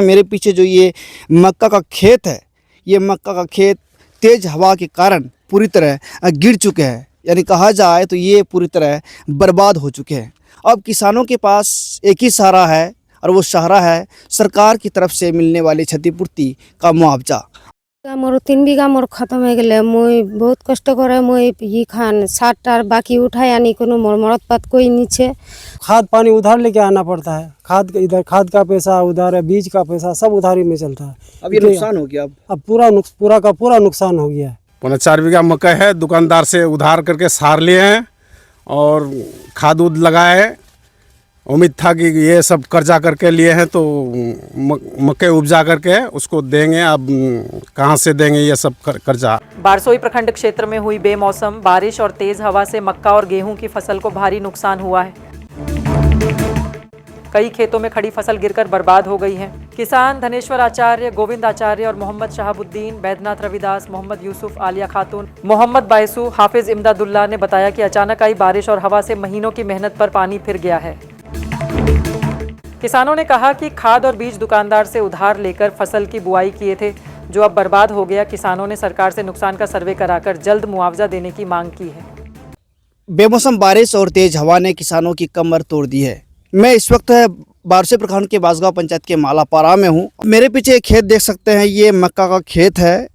मेरे पीछे जो ये मक्का का खेत है, ये मक्का का खेत तेज़ हवा के कारण पूरी तरह गिर चुके हैं। यानी कहा जाए तो ये पूरी तरह बर्बाद हो चुके हैं। अब किसानों के पास एक ही सहारा है और वो सहारा है सरकार की तरफ से मिलने वाली क्षतिपूर्ति का मुआवजा। मोर 3 बीघा मोर खत्म हो गए। मुई बहुत कष्ट करे मुई ये खान 60 बाकी उठा यानी कोनो मोर मरद पात कोई नीचे। खाद पानी उधार लेके आना पड़ता है। खाद इधर खाद का पैसा उधार है, बीज का पैसा सब उधारी में चलता है। अब ये नुकसान हो गया। अब पूरा का पूरा नुकसान हो गया है। 4 बीघा मकई है, दुकानदार से उधार करके सार लिए हैं और खाद उद लगाए। उम्मीद था कि ये सब कर्जा करके लिए हैं तो मकई उपजा करके उसको देंगे। अब कहाँ से देंगे ये सब कर्जा। बारसोई प्रखंड क्षेत्र में हुई बेमौसम बारिश और तेज हवा से मक्का और गेहूं की फसल को भारी नुकसान हुआ है। कई खेतों में खड़ी फसल गिरकर बर्बाद हो गई है। किसान धनेश्वर आचार्य, गोविंद आचार्य और मोहम्मद शहाबुद्दीन, बैद्यनाथ रविदास, मोहम्मद यूसुफ, आलिया खातून, मोहम्मद बायसू, हाफिज इमदादुल्लाह ने बताया कि अचानक आई बारिश और हवा से महीनों की मेहनत पर पानी फिर गया है। किसानों ने कहा कि खाद और बीज दुकानदार से उधार लेकर फसल की बुआई किए थे, जो अब बर्बाद हो गया। किसानों ने सरकार से नुकसान का सर्वे कराकर जल्द मुआवजा देने की मांग की है। बेमौसम बारिश और तेज हवा ने किसानों की कमर तोड़ दी है। मैं इस वक्त बारसोई प्रखंड के बासगांव पंचायत के मालापारा में हूँ। मेरे पीछे एक खेत देख सकते हैं, ये मक्का का खेत है।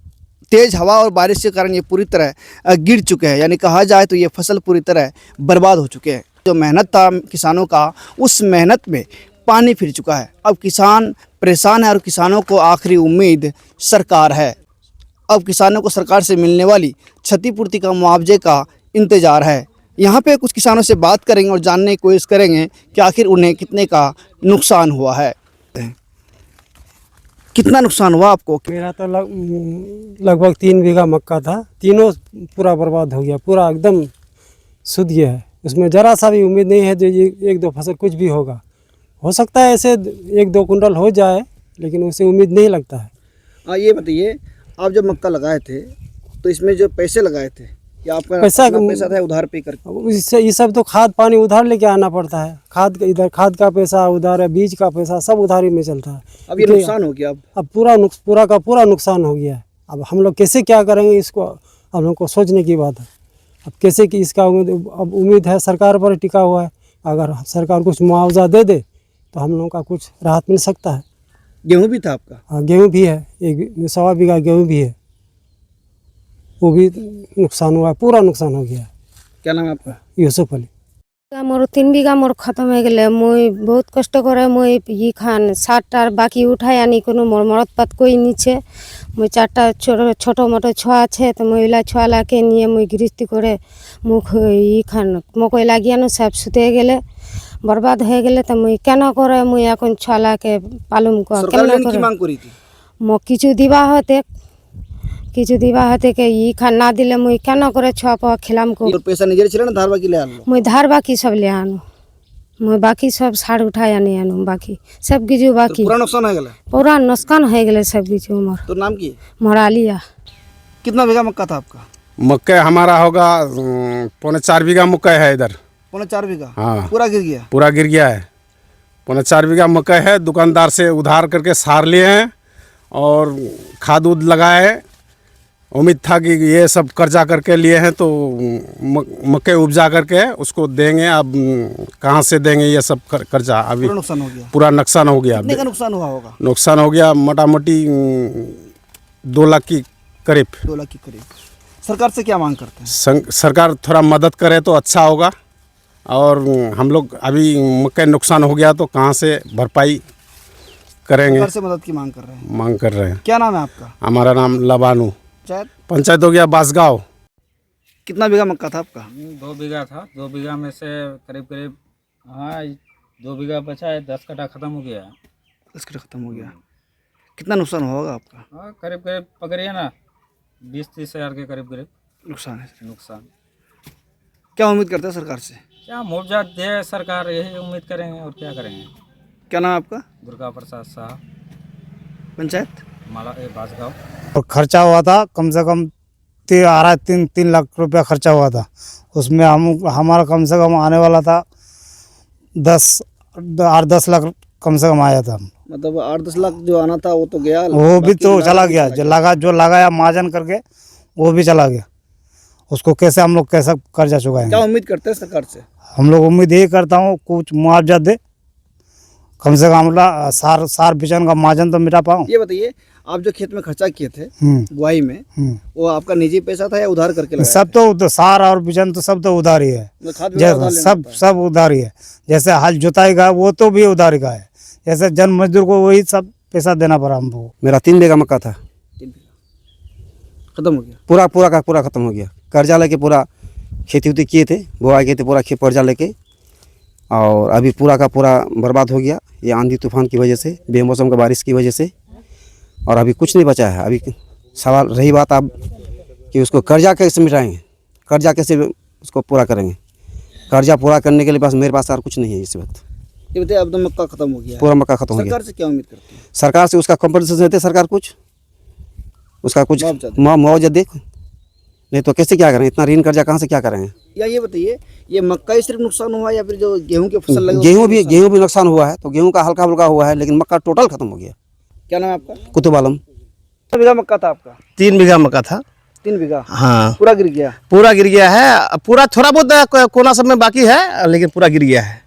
तेज हवा और बारिश के कारण ये पूरी तरह गिर चुके हैं। यानी कहा जाए तो ये फसल पूरी तरह बर्बाद हो चुके हैं। जो मेहनत था किसानों का, उस मेहनत में पानी फिर चुका है। अब किसान परेशान है और किसानों को आखिरी उम्मीद सरकार है। अब किसानों को सरकार से मिलने वाली क्षतिपूर्ति का मुआवजे का इंतज़ार है। यहाँ पे कुछ किसानों से बात करेंगे और जानने की कोशिश करेंगे कि आखिर उन्हें कितने का नुकसान हुआ है। कितना नुकसान हुआ आपको? मेरा तो लगभग 3 बीघा मक्का था। तीनों पूरा बर्बाद हो गया, पूरा एकदम सूख गया है। उसमें ज़रा सा भी उम्मीद नहीं है जो ये 1-2 फसल कुछ भी होगा। हो सकता है ऐसे 1-2 कुंटल हो जाए, लेकिन उसे उम्मीद नहीं लगता है। ये बताइए, आप जब मक्का लगाए थे तो इसमें जो पैसे लगाए थे या आपका पैसा था उधार पे करके? इससे ये सब तो खाद पानी उधार लेके आना पड़ता है। इधर खाद का पैसा उधार है, बीज का पैसा सब उधारी में चलता है। अब ये नुकसान हो गया। अब पूरा का पूरा नुकसान हो गया है। अब हम लोग कैसे क्या करेंगे, इसको हम लोग को सोचने की बात है। अब कैसे कि इसका उम्मीद है सरकार पर टिका हुआ है। अगर सरकार कुछ मुआवजा दे दे तो हम लोगों का कुछ राहत मिल सकता है। गेहूं भी था आपका? हाँ, गेहूं भी है। 1 बीघा गेहूं भी है, वो भी नुकसान हुआ, पूरा नुकसान हो गया। क्या नाम है आपका? यूसुफ अली। मोर 3 बीघा मोर खत्म हो गए। मुई बहुत कष्ट करे मुई ये खान 60 बाकी उठा यानी कोनो मोर मरद पात कोई नीचे। मुई 4टा छोटो मोटो छुआ है तो महिला छुआ लाके निये मुई गृहस्थी करे मुख ये खान मकई लागियानो सब सुते गेले, बर्बाद हो गए। तो मुई केना करे मुई এখন छुआ लाके पालुम को केना करे मांग करी थी मो কিছু দিবা হতে কে ই খান না দিলে মুই কেন করে ছুয়া পাওয়া খেলাম কো? पैसा निजे ছিল না ধার বাকি ले आनो? मुई धार बाकी सब ले आनो। मुई बाकी सब साड़ उठाया नहीं आनो। बाकी सब गिजू बाकी पूरा नुकसान हो गया। पूरा नुकसान हो गए सब गिजू। मोर तो नाम की मोरा लिया। कितना बीघा मक्का था आपका? मकई हमारा होगा 4.25 बीघा मकई है इधर। 4.25 बीघा? हाँ, पूरा गिर गया। पूरा गिर गया है। 4.25 बीघा मकई है, दुकानदार से उधार करके सार लिए हैं और खाद उद लगाए। उम्मीद था कि ये सब कर्जा करके लिए हैं तो मकई उपजा करके उसको देंगे। अब कहाँ से देंगे ये सब कर्जा। अभी पूरा नुकसान हो गया। पूरा नुकसान हो गया। कितने का नुकसान हुआ होगा? नुकसान हो गया मोटा मोटी 2 लाख की करीब। 2 लाख के करीब। सरकार से क्या मांग करते हैं? सरकार थोड़ा मदद करे तो अच्छा होगा। और हम लोग अभी मकई नुकसान हो गया तो कहाँ से भरपाई करेंगे? सरकार से मदद की मांग कर रहे हैं। मांग कर रहे हैं। क्या नाम है आपका? हमारा नाम लबानू। पंचायत हो गया बासगांव। कितना बीघा मक्का था आपका? 2 बीघा था। 2 बीघा में से करीब हाँ 2 बीघा बचा है। 10 कट्ठा खत्म हो गया। 10 कट्ठा खत्म हो गया। कितना नुकसान होगा आपका? हाँ करीब पकड़िए ना 20-30 हज़ार के करीब नुकसान है। नुकसान। क्या उम्मीद करते हैं सरकार से? क्या मुआवजा दे सरकार, यही उम्मीद करेंगे और क्या करेंगे। क्या नाम है आपका? दुर्गा प्रसाद साहब, पंचायत बासगांव। और खर्चा हुआ था कम से कम 3 लाख रुपया खर्चा हुआ था। उसमें हमारा कम से कम आने वाला था 10 लाख कम से कम आया था। मतलब 8-10 लाख जो आना था वो तो गया, वो भी बाकी तो लगा चला के गया, जो लगाया महाजन करके वो भी चला गया। उसको कैसे हम लोग कैसा कर्जा चुकाएंगे? क्या उम्मीद करते हैं सरकार से? हम लोग उम्मीद यही करता हूँ कुछ मुआवजा दे, कम से कम हम सार बिचन का महाजन तो मिटा पाऊँ। ये बताइए, आप जो खेत में खर्चा किए थे बुआई में, वो आपका निजी पैसा था या उधार करके लगाया? सब तो सार और बिचन तो सब तो उधार ही है, मतलब खाद वगैरह उधार लेना पड़ता है। सब उधार ही है। जैसे हल जुताई का वो तो भी उधार का है, जैसे जन मजदूर को वही सब पैसा देना पड़ा हमको। मेरा 3 बीघा मक्का था, 3 बीघा खत्म हो गया। पूरा खत्म हो गया। कर्जा लेके पूरा खेती उती किए थे, बुआई किए थे, पूरा खेत कर्जा लेके, और अभी पूरा का पूरा बर्बाद हो गया ये आंधी तूफान की वजह से, बेमौसम का बारिश की वजह से, और अभी कुछ नहीं बचा है। अभी सवाल रही बात अब कि उसको कर्जा कैसे मिटाएंगे, कर्जा कैसे उसको पूरा करेंगे। कर्जा पूरा करने के लिए पास मेरे पास और कुछ नहीं है इस वक्त। ये बताइए, अब तो मक्का खत्म हो गया है। पूरा मक्का खत्म हो गया। सरकार से क्या उम्मीद करती है? सरकार से उसका कंपनसेशन देते सरकार, कुछ उसका कुछ मुआवजा दे। मुआवजा दे, नहीं तो कैसे क्या करें, इतना ऋण कर्जा कहाँ से क्या करेंगे। या ये बताइए, ये मक्का ही सिर्फ नुकसान हुआ या फिर जो गेहूं की फसल लगी? गेहूं भी नुकसान हुआ है, तो गेहूं का हल्का फुल्का हुआ है, लेकिन मक्का टोटल खत्म हो गया। क्या नाम है आपका? कुतुब आलम। कितना बीघा मक्का था आपका? 3 बीघा मक्का था। 3 बीघा? हाँ, पूरा गिर गया? पूरा गिर गया है। पूरा थोड़ा बहुत कोना सब में बाकी है, लेकिन पूरा गिर गया है।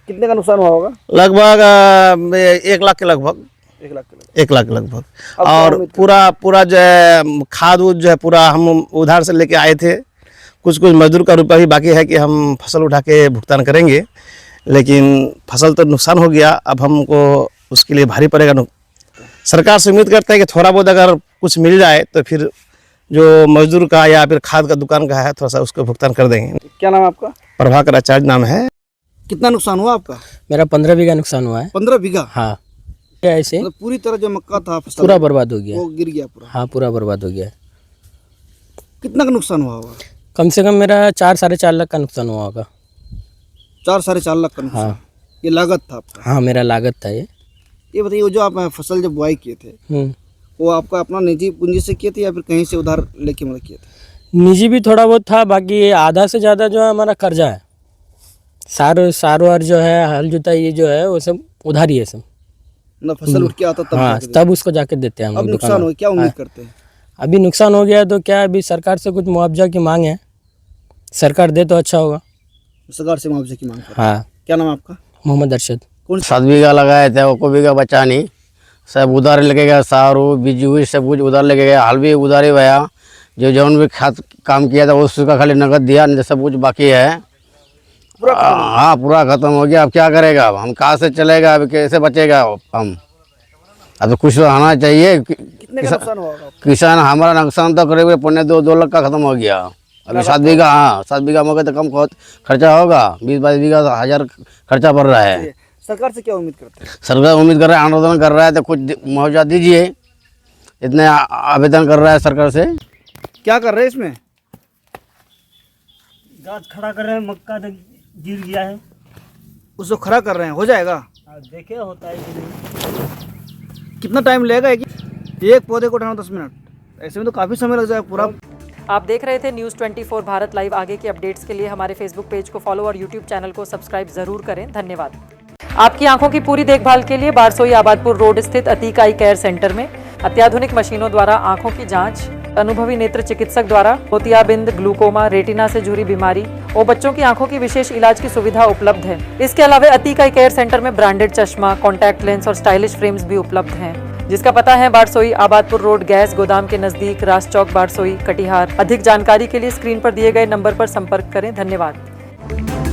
कितने का नुकसान हुआ होगा? लगभग 1 लाख के लगभग, 1 लाख के लगभग। 1 लाख के लगभग। अब क्या और उम्मीद पूरा जो है खाद उद जो है पूरा हम उधार से लेके आए थे। कुछ मजदूर का रुपया भी बाकी है कि हम फसल उठा के भुगतान करेंगे, लेकिन फसल तो नुकसान हो गया। अब हमको उसके लिए भारी पड़ेगा। सरकार से उम्मीद करते हैं कि थोड़ा बहुत अगर कुछ मिल जाए तो फिर जो मजदूर का या फिर खाद का दुकान का है थोड़ा सा उसको भुगतान कर देंगे। क्या नाम है आपका? प्रभाकर आचार्य नाम है। कितना नुकसान हुआ आपका? मेरा 15 बीघा नुकसान हुआ है। 15 बीघा? हाँ, क्या ऐसे मतलब पूरी तरह जो मक्का था फसल पूरा बर्बाद हो गया। वो गिर गया पूरा? हाँ, पूरा बर्बाद हो गया। कितना का नुकसान हुआ होगा? कम से कम मेरा 4-4.5 लाख का नुकसान हुआ होगा। 4-4.5 लाख का नुकसान? हाँ। ये लागत था आपका? हाँ, मेरा लागत था ये। ये बताइए, वो जो आप फसल जब बुआई किए थे वो आपका अपना निजी पूंजी से किए थे या फिर कहीं से उधार लेके मतलब किए थे? निजी भी थोड़ा बहुत था, बाकी आधा से ज़्यादा जो है हमारा कर्जा है। सार वार जो है, हल जुताई ये जो है वो सब उधार ही है सब। मतलब फसल उठ के आता तब हाँ, जाके देते? तब उसको जाके देते हैं हम अब लोग नुकसान दुकान हो में। गया, क्या उम्मीद हाँ, करते हैं? अभी नुकसान हो गया तो क्या, अभी सरकार से कुछ मुआवजा की मांग है। सरकार दे तो अच्छा होगा। सरकार से मुआवजे की मांग कर? हाँ। क्या नाम है आपका? मोहम्मद अरशद। 7 बीघा लगाए थे, वो को बीघा बचा नहीं, सब उधार लेके गया। सारू बीजू सब कुछ उधार लेके गया, हाल भी उधार ही गया। जो जौन भी खाद काम किया था उसका खाली नगद दिया, नहीं सब कुछ बाकी है। हाँ, पूरा खत्म हो गया। अब क्या करेगा, अब हम कहाँ से चलेगा, अब कैसे बचेगा हम? अब तो कुछ तो आना चाहिए। कितने का नुकसान हुआ होगा? किसान हमारा नुकसान तो करीब 2.5 लाख का खत्म हो गया। अभी 7 बीघा, हाँ 7 बीघा मौके तो कम बहुत खर्चा होगा, 20-22 बीघा तो 1000 खर्चा पड़ रहा है। सरकार से क्या उम्मीद करते हैं? सरकार उम्मीद कर रहा है, आंदोलन कर रहा है तो कुछ मुआवजा दीजिए, इतने आवेदन कर रहा है सरकार से। क्या कर रहे हैं इसमें? गाछ खड़ा कर रहे हैं, मक्का तो गिर गया है। उसको खड़ा कर रहे हैं, हो जाएगा? देखे होता है कि नहीं। कितना टाइम लगेगा एक पौधे को उठाना? 10 मिनट? ऐसे में तो काफ़ी समय लग जाएगा पूरा। आप देख रहे थे न्यूज़ 24 भारत लाइव। आगे की अपडेट्स के लिए हमारे फेसबुक पेज को फॉलो और यूट्यूब चैनल को सब्सक्राइब जरूर करें। धन्यवाद। आपकी आंखों की पूरी देखभाल के लिए बारसोई आबादपुर रोड स्थित अतीक आई केयर सेंटर में अत्याधुनिक मशीनों द्वारा आंखों की जांच, अनुभवी नेत्र चिकित्सक द्वारा मोतियाबिंद, ग्लूकोमा, रेटिना से जुड़ी बीमारी और बच्चों की आंखों की विशेष इलाज की सुविधा उपलब्ध है। इसके अलावा अतीक आई केयर सेंटर में ब्रांडेड चश्मा, कॉन्टैक्ट लेंस और स्टाइलिश फ्रेम्स भी उपलब्ध हैं, जिसका पता है बारसोई आबादपुर रोड, गैस गोदाम के नजदीक, रास चौक, बारसोई, कटिहार। अधिक जानकारी के लिए स्क्रीन पर दिए गए नंबर पर संपर्क करें। धन्यवाद।